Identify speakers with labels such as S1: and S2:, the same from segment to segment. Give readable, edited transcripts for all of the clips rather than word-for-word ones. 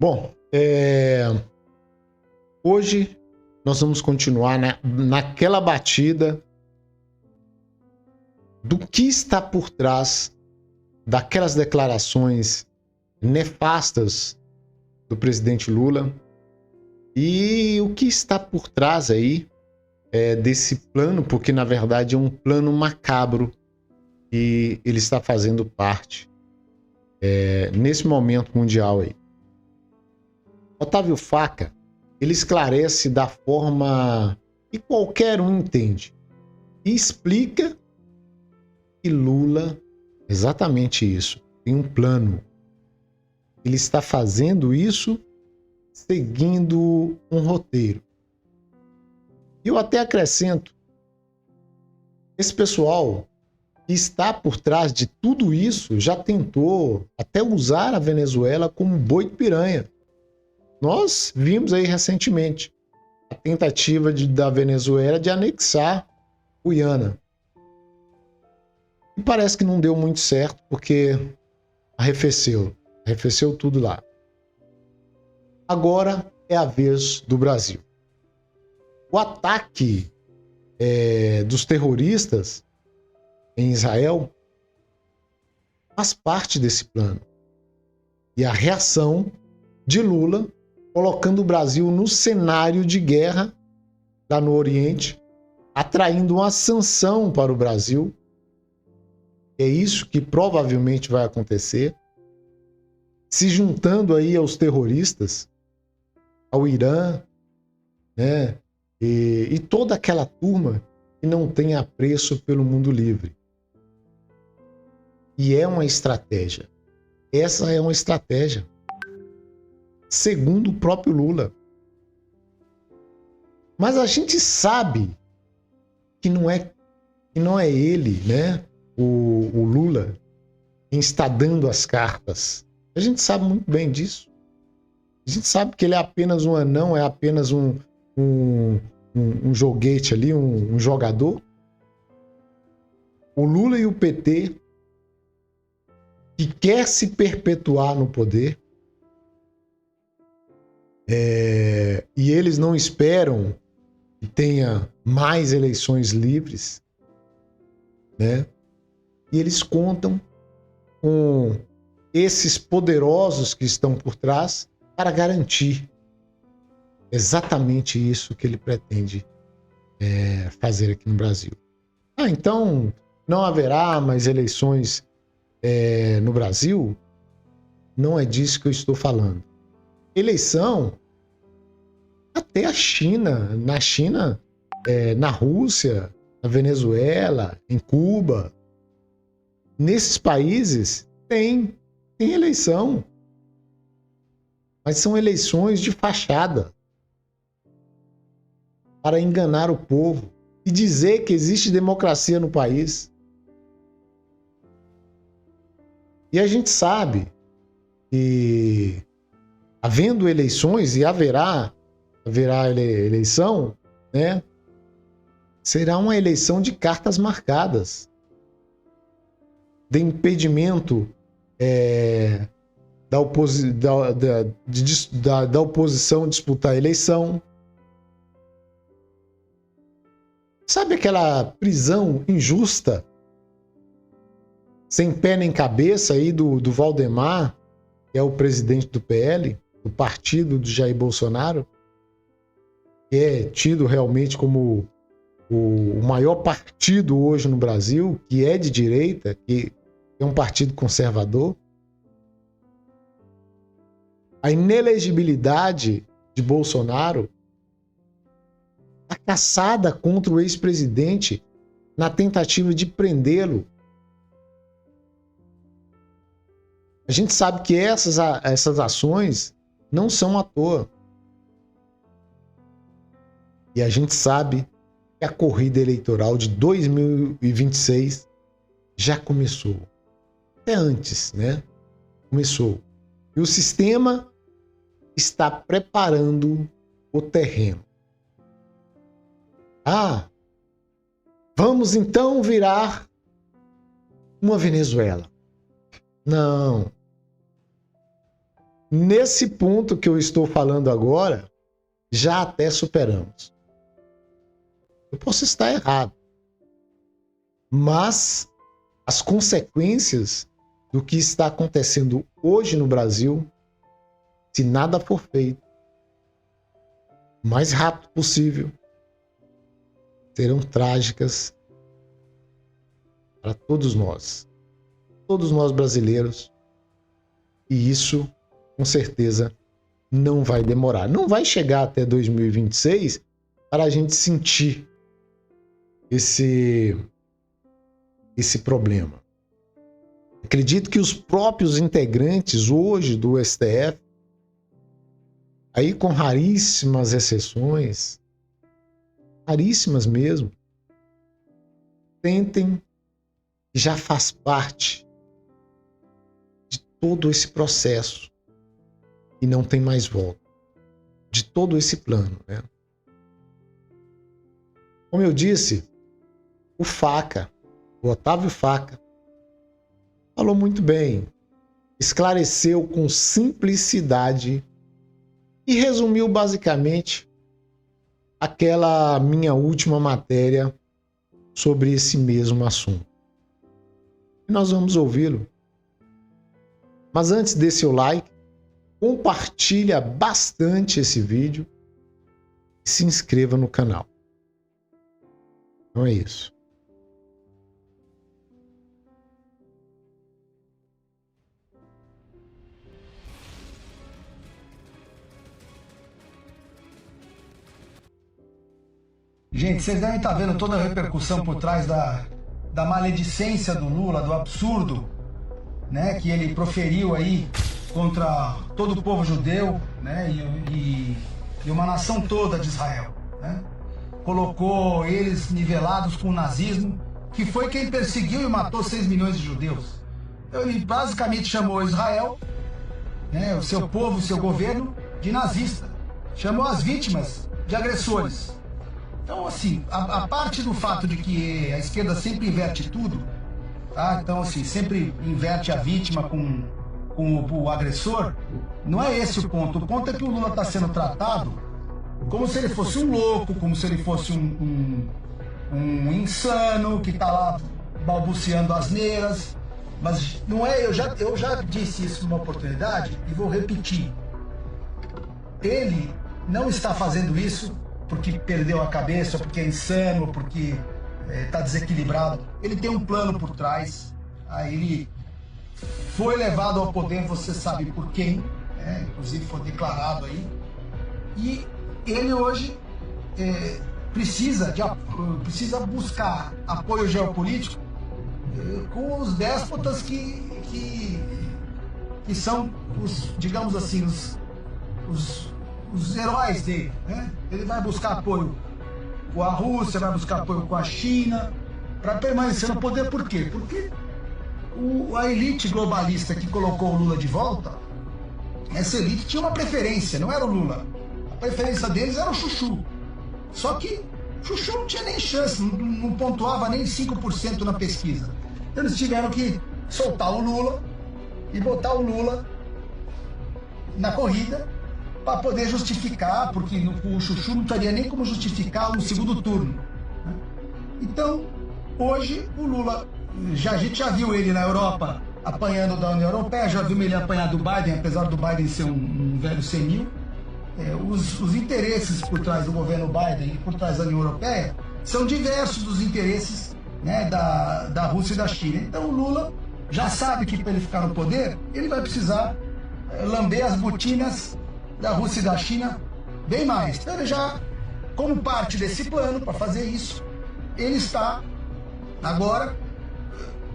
S1: Bom, hoje nós vamos continuar naquela batida do que está por trás daquelas declarações nefastas do presidente Lula e o que está por trás aí desse plano, porque na verdade é um plano macabro e ele está fazendo parte nesse momento mundial aí. Otávio Facca, ele esclarece da forma que qualquer um entende e explica que Lula, exatamente isso, tem um plano. Ele está fazendo isso seguindo um roteiro. E eu até acrescento, esse pessoal que está por trás de tudo isso já tentou até usar a Venezuela como boi de piranha. Nós vimos aí recentemente a tentativa da Venezuela de anexar Guiana. E parece que não deu muito certo porque arrefeceu tudo lá. Agora é a vez do Brasil. O ataque dos terroristas em Israel faz parte desse plano. E a reação de Lula colocando o Brasil no cenário de guerra lá no Oriente, atraindo uma sanção para o Brasil. É isso que provavelmente vai acontecer. Se juntando aí aos terroristas, ao Irã, né? E toda aquela turma que não tem apreço pelo mundo livre. E é uma estratégia. Essa é uma estratégia. Segundo o próprio Lula. Mas a gente sabe que não é ele, né? O Lula, quem está dando as cartas. A gente sabe muito bem disso. A gente sabe que ele é apenas um anão, é apenas um joguete ali, um jogador. O Lula e o PT, que quer se perpetuar no poder, e eles não esperam que tenha mais eleições livres, né? E eles contam com esses poderosos que estão por trás para garantir exatamente isso que ele pretende fazer aqui no Brasil. Então não haverá mais eleições no Brasil? Não é disso que eu estou falando. Eleição até a China, na Rússia, na Venezuela, em Cuba. Nesses países tem eleição. Mas são eleições de fachada para enganar o povo e dizer que existe democracia no país. E a gente sabe que, havendo eleições, e haverá eleição, né? Será uma eleição de cartas marcadas, de impedimento da oposição disputar a eleição. Sabe aquela prisão injusta, sem pé nem cabeça aí do Valdemar, que é o presidente do PL, do partido do Jair Bolsonaro, que é tido realmente como o maior partido hoje no Brasil, que é de direita, que é um partido conservador. A inelegibilidade de Bolsonaro, a caçada contra o ex-presidente na tentativa de prendê-lo. A gente sabe que essas ações não são à toa. E a gente sabe que a corrida eleitoral de 2026 já começou. Até antes, né? Começou. E o sistema está preparando o terreno. Vamos então virar uma Venezuela. Não. nesse ponto que eu estou falando agora, já até superamos. Eu posso estar errado, mas as consequências do que está acontecendo hoje no Brasil, se nada for feito o mais rápido possível, serão trágicas para todos nós brasileiros, e isso com certeza não vai demorar. Não vai chegar até 2026 para a gente sentir esse problema. Acredito que os próprios integrantes hoje do STF, aí com raríssimas exceções, raríssimas mesmo, tentem, já faz parte de todo esse processo e não tem mais volta, de todo esse plano, né? Como eu disse, o Otávio Facca, falou muito bem, esclareceu com simplicidade e resumiu basicamente aquela minha última matéria sobre esse mesmo assunto. E nós vamos ouvi-lo. Mas antes dê seu like, compartilha bastante esse vídeo e se inscreva no canal. Então é isso.
S2: Gente, vocês devem estar vendo toda a repercussão por trás da maledicência do Lula, do absurdo, né, que ele proferiu aí contra todo o povo judeu, né, e uma nação toda de Israel, né? Colocou eles nivelados com o nazismo, que foi quem perseguiu e matou 6 milhões de judeus. Então ele basicamente chamou Israel, né, o seu povo, o seu governo, de nazista. Chamou as vítimas de agressores. Então, assim, a parte do fato de que a esquerda sempre inverte tudo, tá? Então, assim, sempre inverte a vítima com o agressor, não é esse o ponto. O ponto é que o Lula está sendo tratado como se ele fosse um louco, como se ele fosse um insano que está lá balbuciando asneiras. Mas não é, eu já disse isso numa oportunidade e vou repetir. Ele não está fazendo isso porque perdeu a cabeça, porque é insano, porque está desequilibrado. Ele tem um plano por trás. Aí ele foi levado ao poder, você sabe por quem, né? Inclusive foi declarado aí. E ele hoje precisa buscar apoio geopolítico com os déspotas que são os, digamos assim, os heróis dele, né? Ele vai buscar apoio com a Rússia, vai buscar apoio com a China, para permanecer no poder. Por quê? Porque a elite globalista que colocou o Lula de volta, essa elite tinha uma preferência, não era o Lula. A preferência deles era o Chuchu. Só que Chuchu não tinha nem chance, não pontuava nem 5% na pesquisa. Então eles tiveram que soltar o Lula e botar o Lula na corrida para poder justificar, porque o Chuchu não teria nem como justificar um segundo turno, né? Então, hoje, o Lula, a gente já viu ele na Europa apanhando da União Europeia, já viu ele apanhar do Biden, apesar do Biden ser um velho senil. Os interesses por trás do governo Biden e por trás da União Europeia são diversos dos interesses, né, da Rússia e da China. Então, o Lula já sabe que para ele ficar no poder, ele vai precisar lamber as botinas da Rússia e da China bem mais. Então ele já, como parte desse plano para fazer isso, ele está agora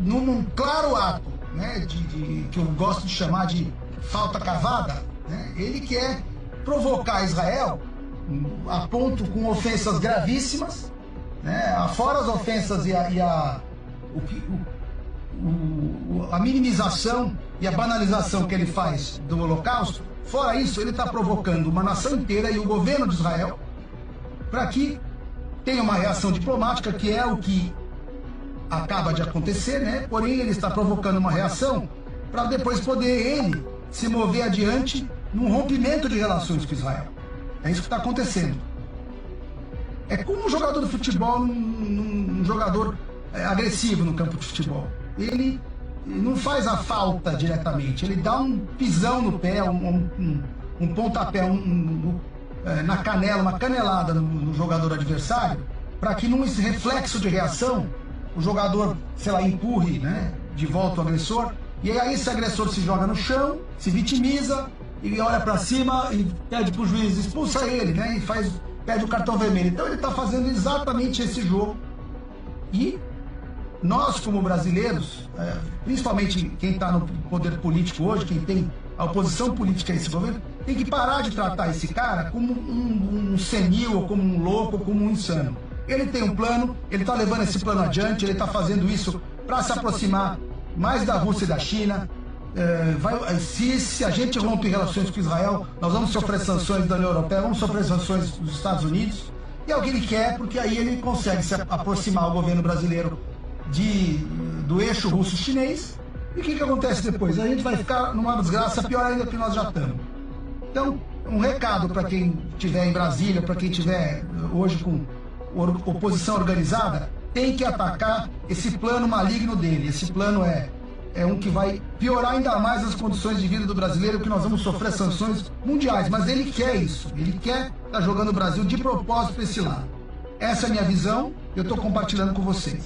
S2: num claro ato, né, que eu gosto de chamar de falta cavada, né? Ele quer provocar Israel a ponto com ofensas gravíssimas, né, fora as ofensas e a minimização e a banalização que ele faz do Holocausto. Fora isso, ele está provocando uma nação inteira e o governo de Israel para que tenha uma reação diplomática, que é o que acaba de acontecer, né? Porém, ele está provocando uma reação para depois poder ele se mover adiante num rompimento de relações com Israel. É isso que está acontecendo. É como um jogador de futebol, um jogador agressivo no campo de futebol. Ele não faz a falta diretamente, ele dá um pisão no pé, um pontapé na canela, uma canelada no jogador adversário, para que num reflexo de reação o jogador, sei lá, empurre, né, de volta o agressor, e aí esse agressor se joga no chão, se vitimiza e olha para cima e pede pro juiz, expulsa ele, né, e pede o cartão vermelho. Então ele está fazendo exatamente esse jogo. E nós, como brasileiros, principalmente quem está no poder político hoje, quem tem a oposição política a esse governo, tem que parar de tratar esse cara como um senil, ou como um louco, ou como um insano. Ele tem um plano, ele está levando esse plano adiante, ele está fazendo isso para se aproximar mais da Rússia e da China. Se a gente rompe relações com Israel, nós vamos sofrer sanções da União Europeia, vamos sofrer sanções dos Estados Unidos. E é o que ele quer, porque aí ele consegue se aproximar o governo brasileiro do eixo russo-chinês. E o que acontece depois? A gente vai ficar numa desgraça pior ainda que nós já estamos. Então, um recado para quem estiver em Brasília, para quem estiver hoje com oposição organizada, tem que atacar esse plano maligno dele. Esse plano é um que vai piorar ainda mais as condições de vida do brasileiro, que nós vamos sofrer sanções mundiais. Mas ele quer isso, ele quer estar jogando o Brasil de propósito para esse lado. Essa é a minha visão, eu estou compartilhando com vocês.